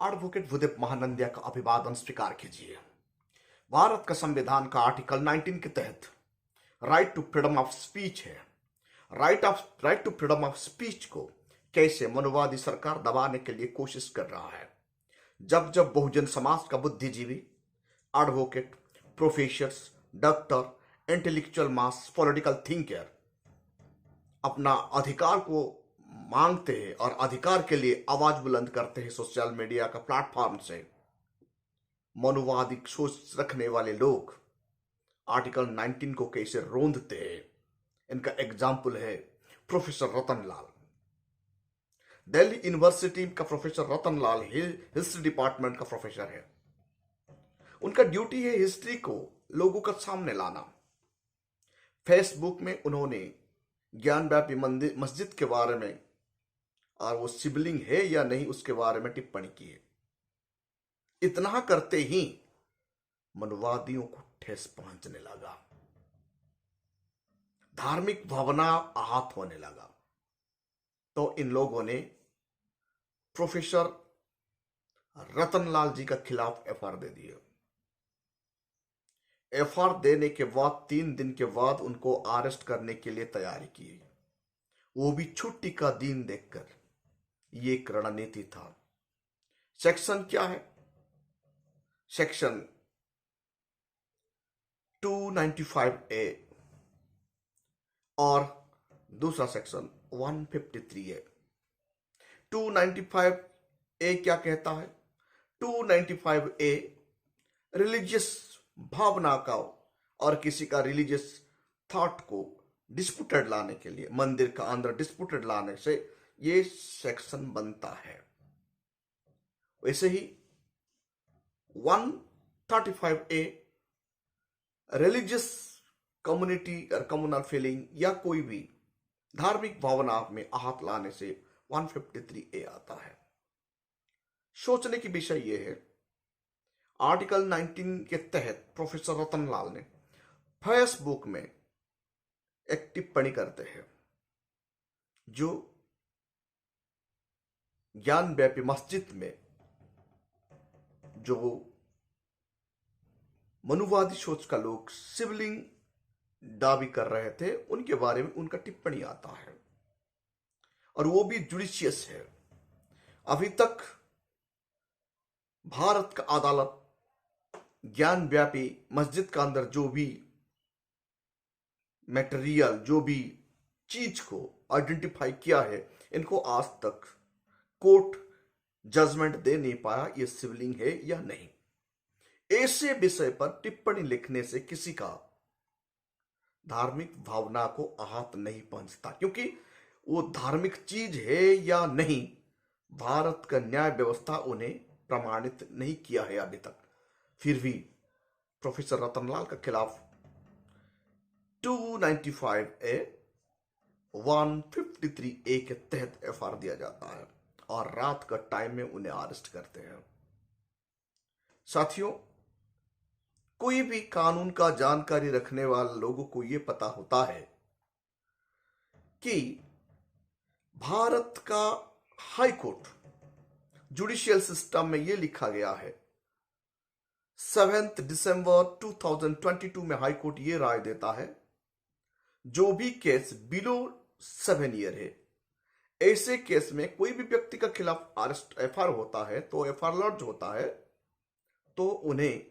Advocate उदित महानंदिया का अभिवादन स्वीकार कीजिए। भारत का संविधान का आर्टिकल 19 के तहत right to freedom of speech है। Right to freedom of speech को कैसे मनुवादी सरकार दबाने के लिए कोशिश कर रहा है। जब जब बहुजन समाज का बुद्धिजीवी, एडवोकेट, प्रोफेसर्स, डॉक्टर, इंटेलेक्चुअल मास, पॉलिटिकल थिंकर अपना अधिकार को मांगते हैं और अधिकार के लिए आवाज बुलंद करते हैं सोशल मीडिया का प्लेटफॉर्म से, मनुवादी सोच रखने वाले लोग आर्टिकल 19 को कैसे रोंदते हैं, इनका एग्जाम्पल है प्रोफेसर रतन लाल। दिल्ली यूनिवर्सिटी का प्रोफेसर रतन लाल हिस्ट्री डिपार्टमेंट का प्रोफेसर है। उनका ड्यूटी है हिस्ट्री को लोगों का सामने लाना। फेसबुक में उन्होंने ज्ञान व्यापी मस्जिद के बारे में और वो शिवलिंग है या नहीं उसके बारे में टिप्पणी की है। इतना करते ही मनुवादियों को ठेस पहुंचने लगा, धार्मिक भावना आहत होने लगा। तो इन लोगों ने प्रोफेसर रतनलाल जी का खिलाफ एफआईआर दे दिया। एफआईआर देने के बाद 3 दिन के बाद उनको अरेस्ट करने के लिए तैयारी की, वो भी छुट्टी का दिन देखकर। ये एक रणनीति था। सेक्शन क्या है? सेक्शन 295A और दूसरा सेक्शन 153A। 295A क्या कहता है? 295A रिलीजियस भावना का और किसी का रिलीजियस थॉट को डिस्प्यूटेड लाने के लिए, मंदिर का अंदर डिस्प्यूटेड लाने से ये सेक्शन बनता है। वैसे ही 135A रिलीजियस कम्युनिटी और कम्युनल फीलिंग या कोई भी धार्मिक भावना में आहत लाने से 153A आता है। सोचने की विषय यह है, आर्टिकल 19 के तहत प्रोफेसर रतनलाल ने फेसबुक में एक टिप्पणी करते हैं जो ज्ञान व्यापी मस्जिद में जो मनुवादी सोच का लोग शिवलिंग दावी कर रहे थे, उनके बारे में उनका टिप्पणी आता है और वो भी जुडिशियस है। अभी तक भारत का अदालत ज्ञान व्यापी मस्जिद का अंदर जो भी मटेरियल, जो भी चीज को आइडेंटिफाई किया है, इनको आज तक कोर्ट जजमेंट दे नहीं पाया ये शिवलिंग है या नहीं। ऐसे विषय पर टिप्पणी लिखने से किसी का धार्मिक भावना को आहत नहीं पहुंचता, क्योंकि वो धार्मिक चीज है या नहीं, भारत का न्याय व्यवस्था उन्हें प्रमाणित नहीं किया है अभी तक। फिर भी प्रोफेसर रतनलाल के खिलाफ 295A 153A के तहत एफआईआर दिया जाता है और रात का टाइम में उन्हें अरेस्ट करते हैं। साथियों, कोई भी कानून का जानकारी रखने वाले लोगों को यह पता होता है कि भारत का हाई कोर्ट जुडिशियल सिस्टम में यह लिखा गया है, 7 दिसंबर 2022 में हाई कोर्ट यह राय देता है, जो भी केस बिलो 7 ईयर है, ऐसे केस में कोई भी व्यक्ति का खिलाफ अरेस्ट एफआईआर होता है, तो एफआईआर लॉन्च होता है तो उन्हें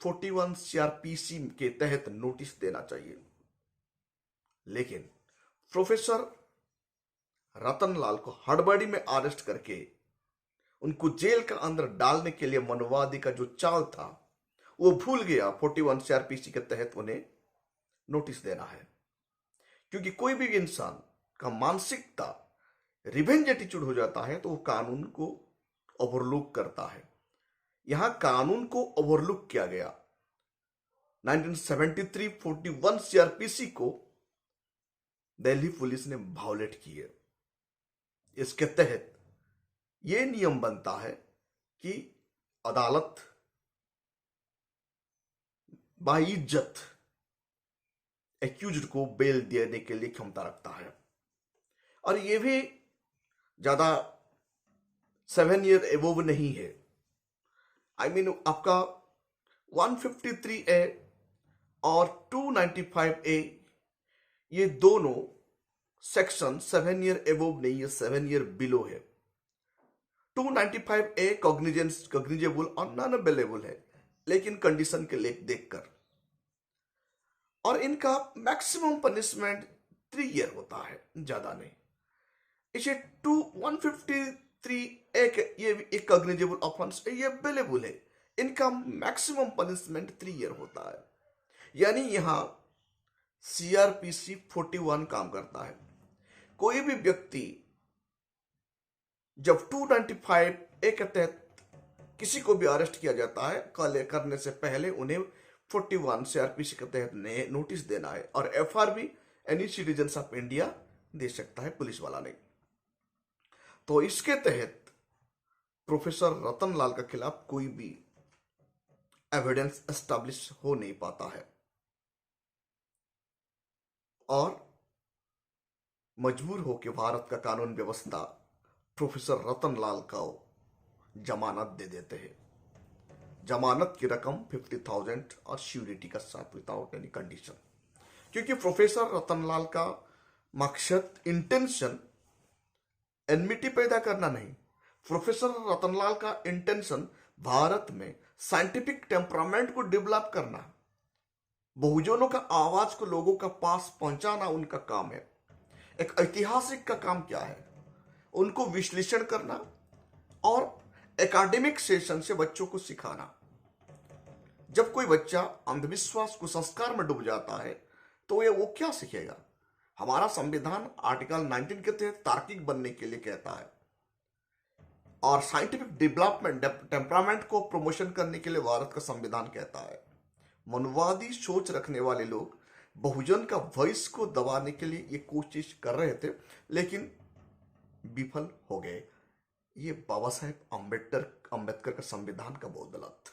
41 CRPC के तहत नोटिस देना चाहिए। लेकिन प्रोफेसर रतनलाल को हड़बड़ी में अरेस्ट करके उनको जेल का अंदर डालने के लिए मनुवादी का जो चाल था वो भूल गया। 41 CRPC के तहत उन्हें नोटिस देना है, क्योंकि कोई भी इंसान का मानसिकता रिवेंज एटीट्यूड हो जाता है तो वो कानून को ओवरलुक करता है। यहां कानून को ओवरलुक किया गया। 1973 41 CRPC को दिल्ली पुलिस ने वायोलेट किए। इसके तहत यह नियम बनता है कि अदालत बाइज्जत एक्यूज्ड को बेल देने के लिए क्षमता रखता है, और यह भी ज्यादा 7 ईयर एबोव नहीं है। आपका 153A और 295A, ये दोनों सेक्शन 7 ईयर एबोव नहीं है, 7 ईयर बिलो है। 295A कॉग्निजेबल और नॉन अवेलेबल है, लेकिन कंडीशन के लेख देखकर, और इनका मैक्सिमम पनिशमेंट 3 ईयर होता है, ज्यादा नहीं। इसे 153A ये एक कॉग्निजेबल ऑफेंस है, ये अवेलेबल है, इनका मैक्सिमम पनिशमेंट 3 ईयर होता है। यानी यहां CRPC 41 काम करता है। कोई भी व्यक्ति जब 295A के तहत किसी को भी अरेस्ट किया जाता है, करने से पहले उन्हें 41 CRPC के तहत नोटिस देना है, और FR भी एनी सिटीजन ऑफ इंडिया दे सकता है, पुलिस वाला नहीं। तो इसके तहत प्रोफेसर रतनलाल के खिलाफ कोई भी एविडेंस एस्टैब्लिश हो नहीं पाता है, और मजबूर होकर भारत का कानून व्यवस्था प्रोफेसर रतनलाल को जमानत दे देते हैं। जमानत की रकम 50,000 और श्योरिटी का साथ विदाउट एनी कंडीशन, क्योंकि प्रोफेसर रतनलाल का मकसद इंटेंशन एनमिटी पैदा करना नहीं। प्रोफेसर रतनलाल का इंटेंशन भारत में साइंटिफिक टेम्परामेंट को डेवलप करना, बहुजनों का आवाज को लोगों का पास पहुंचाना उनका काम है। एक ऐतिहासिक का काम क्या है? उनको विश्लेषण करना और एकेडमिक सेशन से बच्चों को सिखाना। जब कोई बच्चा अंधविश्वास कुसंस्कार में डूब जाता है तो वो क्या सीखेगा? हमारा संविधान आर्टिकल 19 के तहत तार्किक बनने के लिए कहता है, और साइंटिफिक डेवलपमेंट टेम्परामेंट को प्रमोशन करने के लिए भारत का संविधान कहता है। मनवादी सोच रखने वाले लोग बहुजन का वॉइस को दबाने के लिए ये कोशिश कर रहे थे, लेकिन विफल हो गए। ये बाबा साहेब अंबेडकर का संविधान का बदौलत,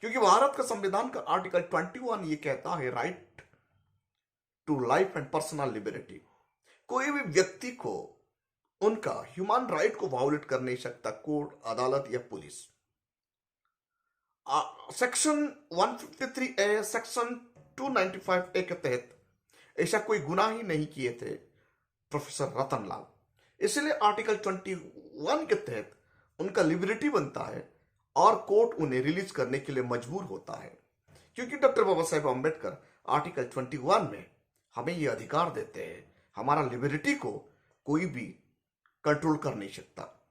क्योंकि भारत का संविधान का आर्टिकल 21 ये कहता है right to life and personal liberty. कोई भी व्यक्ति को उनका ह्यूमन राइट को वायोलेट कर नहीं सकता कोर्ट, अदालत या police. Section 153A, section 295A के तहत ऐसा कोई गुनाह ही नहीं किए थे प्रोफेसर रतनलाल, इसलिए आर्टिकल 21 के तहत उनका लिबर्टी बनता है और कोर्ट उन्हें रिलीज करने के लिए मजबूर होता है, क्योंकि डॉक्टर बाबा साहेब अम्बेडकर आर्टिकल 21 में हमें यह अधिकार देते हैं, हमारा लिबर्टी को कोई भी कंट्रोल कर नहीं सकता,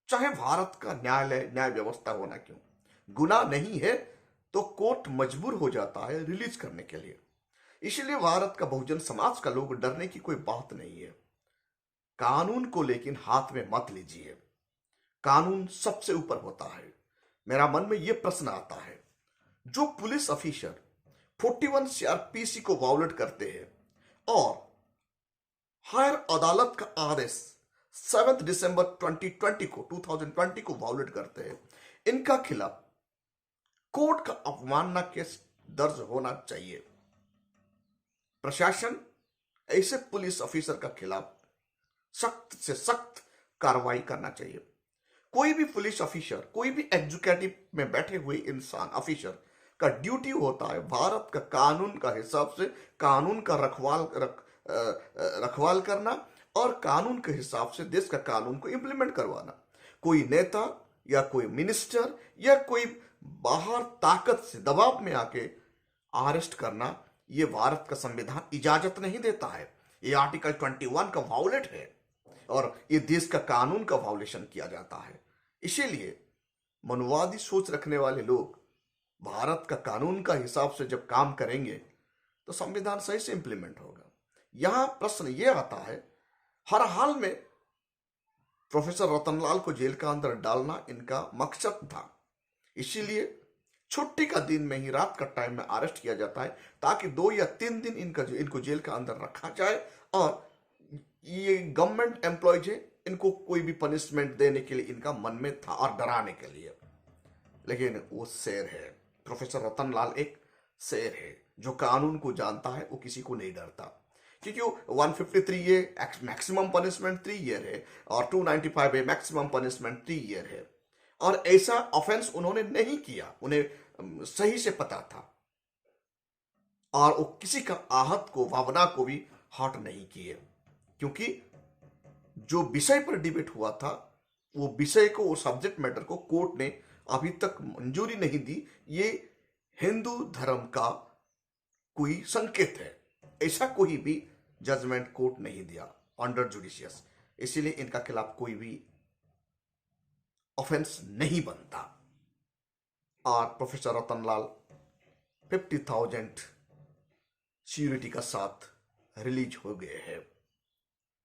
चाहे भारत का न्याय व्यवस्था होना क्यों। गुनाह नहीं है तो कोर्ट मजबूर हो जाता है रिलीज करने के लिए। इसलिए भारत का बहुजन समाज का लोग डरने की कोई बात नहीं है। कानून को लेकिन हाथ में मत लीजिए, कानून सबसे ऊपर होता है। मेरा मन में यह प्रश्न आता है, जो पुलिस ऑफिसर 41 CRPC को वायोलेट करते हैं और हायर अदालत का आदेश 7 दिसंबर 2020 को वायोलेट करते हैं, इनका खिलाफ कोर्ट का अवमानना केस दर्ज होना चाहिए। प्रशासन ऐसे पुलिस ऑफिसर का खिलाफ सख्त से सख्त कार्रवाई करना चाहिए। कोई भी पुलिस ऑफिसर, कोई भी एग्जीक्यूटिव में बैठे हुए इंसान ऑफिसर का ड्यूटी होता है भारत का कानून का हिसाब से कानून का रखवाल करना और कानून के हिसाब से देश का कानून को इंप्लीमेंट करवाना। कोई नेता या कोई मिनिस्टर या कोई बाहर ताकत से दबाव में आके अरेस्ट करना, ये भारत का संविधान इजाजत नहीं देता है। ये आर्टिकल 21 का वायोलेट है और ये देश का कानून का वायोलेशन किया जाता है। इसीलिए मनवादी सोच रखने वाले लोग भारत का कानून का हिसाब से जब काम करेंगे तो संविधान सही से इंप्लीमेंट होगा। यहां प्रश्न यह आता है, हर हाल में प्रोफेसर रतनलाल को जेल का अंदर डालना इनका मकसद था, इसीलिए छुट्टी का दिन में ही रात का टाइम में अरेस्ट किया जाता है ताकि 2 या 3 दिन इनको जेल का अंदर रखा जाए और ये गवर्नमेंट एम्प्लॉयज है, इनको कोई भी पनिशमेंट देने के लिए इनका मन में था और डराने के लिए। लेकिन वो शेर है, प्रोफेसर रतनलाल एक शेर है जो कानून को जानता है, वो किसी को नहीं डरता। क्योंकि 153 ये मैक्सिमम पनिशमेंट 3 ईयर है और 295 मैक्सिमम पनिशमेंट 3 ईयर है, और ऐसा ऑफेंस उन्होंने नहीं किया, उन्हें सही से पता था, और वो किसी का आहत को, भावना को भी हर्ट नहीं किए, क्योंकि जो विषय पर डिबेट हुआ था वो विषय को, वो सब्जेक्ट मैटर को कोर्ट ने अभी तक मंजूरी नहीं दी। ये हिंदू धर्म का कोई संकेत है, ऐसा कोई भी जजमेंट कोर्ट नहीं दिया अंडर जुडिशियस, इसीलिए इनका खिलाफ कोई भी ऑफेंस नहीं बनता। और प्रोफेसर रतनलाल 50,000 सिक्योरिटी का साथ रिलीज हो गए हैं।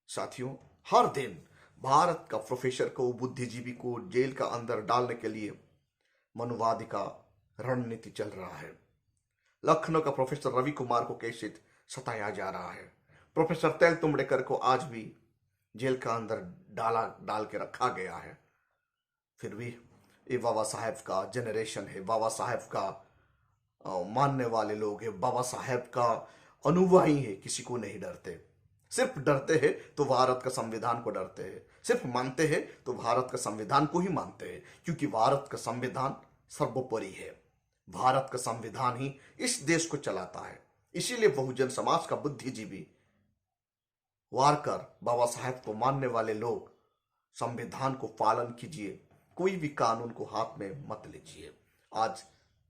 साथियों, हर दिन भारत का प्रोफेसर को, बुद्धिजीवी को जेल का अंदर डालने के लिए मनुवादी का रणनीति चल रहा है। लखनऊ का प्रोफेसर रवि कुमार को कैसे सताया जा रहा है, प्रोफेसर तेल तुंबड़ेकर को आज भी जेल का अंदर डाल के रखा गया है। फिर भी ये बाबा साहेब का जनरेशन है, बाबा साहेब का मानने वाले लोग हैं, बाबा साहेब का अनुयायी है, किसी को नहीं डरते। सिर्फ डरते हैं तो भारत का संविधान को डरते हैं, सिर्फ मानते हैं तो भारत का संविधान को ही मानते हैं, क्योंकि भारत का संविधान सर्वोपरि है। भारत का संविधान ही इस देश को चलाता है। इसीलिए बहुजन समाज का बुद्धिजीवी, वारकर, बाबा साहेब को मानने वाले लोग संविधान को पालन कीजिए, कोई भी कानून को हाथ में मत लीजिए। आज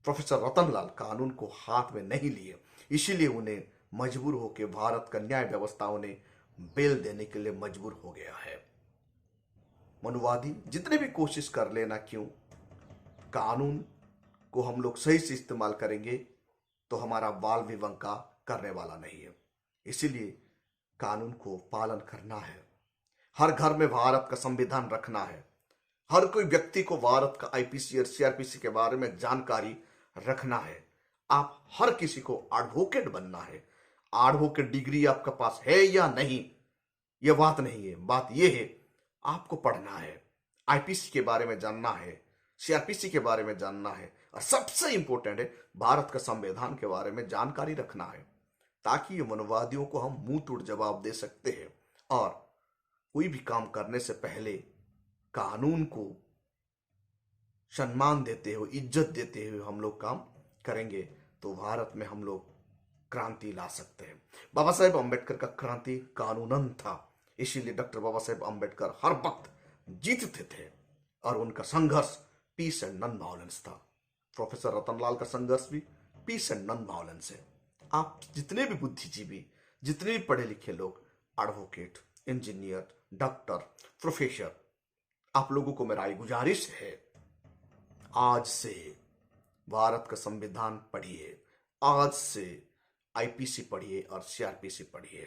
प्रोफेसर रतनलाल कानून को हाथ में नहीं लिए, इसीलिए उन्हें मजबूर होकर भारत का न्याय व्यवस्था उन्हें बेल देने के लिए मजबूर हो गया है। मनुवादी जितने भी कोशिश कर लेना क्यों, कानून को हम लोग सही से इस्तेमाल करेंगे तो हमारा बाल विवाह का करने वाला नहीं है। इसीलिए कानून को पालन करना है, हर घर में भारत का संविधान रखना है, हर कोई व्यक्ति को भारत का आईपीसी और सीआरपीसी के बारे में जानकारी रखना है। आप हर किसी को एडवोकेट बनना है। एडवोकेट डिग्री आपके पास है या नहीं, यह बात नहीं है, बात यह है आपको पढ़ना है, आईपीसी के बारे में जानना है, सीआरपीसी के बारे में जानना है, और सबसे इंपॉर्टेंट है भारत का संविधान के बारे में जानकारी रखना है, ताकि ये मनोवादियों को हम मुंह तोड़ जवाब दे सकते हैं। और कोई भी काम करने से पहले कानून को सम्मान देते हुए, इज्जत देते हुए हम लोग काम करेंगे तो भारत में हम लोग क्रांति ला सकते हैं। बाबा साहेब अंबेडकर का क्रांति कानूनन था, इसीलिए डॉक्टर बाबा साहेब अंबेडकर हर वक्त जीतते थे, और उनका संघर्ष पीस एंड नॉन वायलेंस था। प्रोफेसर रतनलाल का संघर्ष भी पीस एंड नॉन वायलेंस है। आप जितने भी बुद्धिजीवी, जितने भी पढ़े लिखे लोग, एडवोकेट, इंजीनियर, डॉक्टर, प्रोफेसर, आप लोगों को मेरा गुजारिश है, आज से भारत का संविधान पढ़िए, आज से आईपीसी पढ़िए और सीआरपीसी पढ़िए।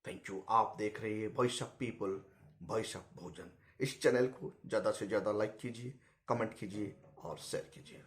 Thank you. आप देख रहे हैं voice of people, voice of Bahujan. इस चैनल को ज्यादा से ज्यादा लाइक कीजिए, कमेंट कीजिए और शेयर कीजिए।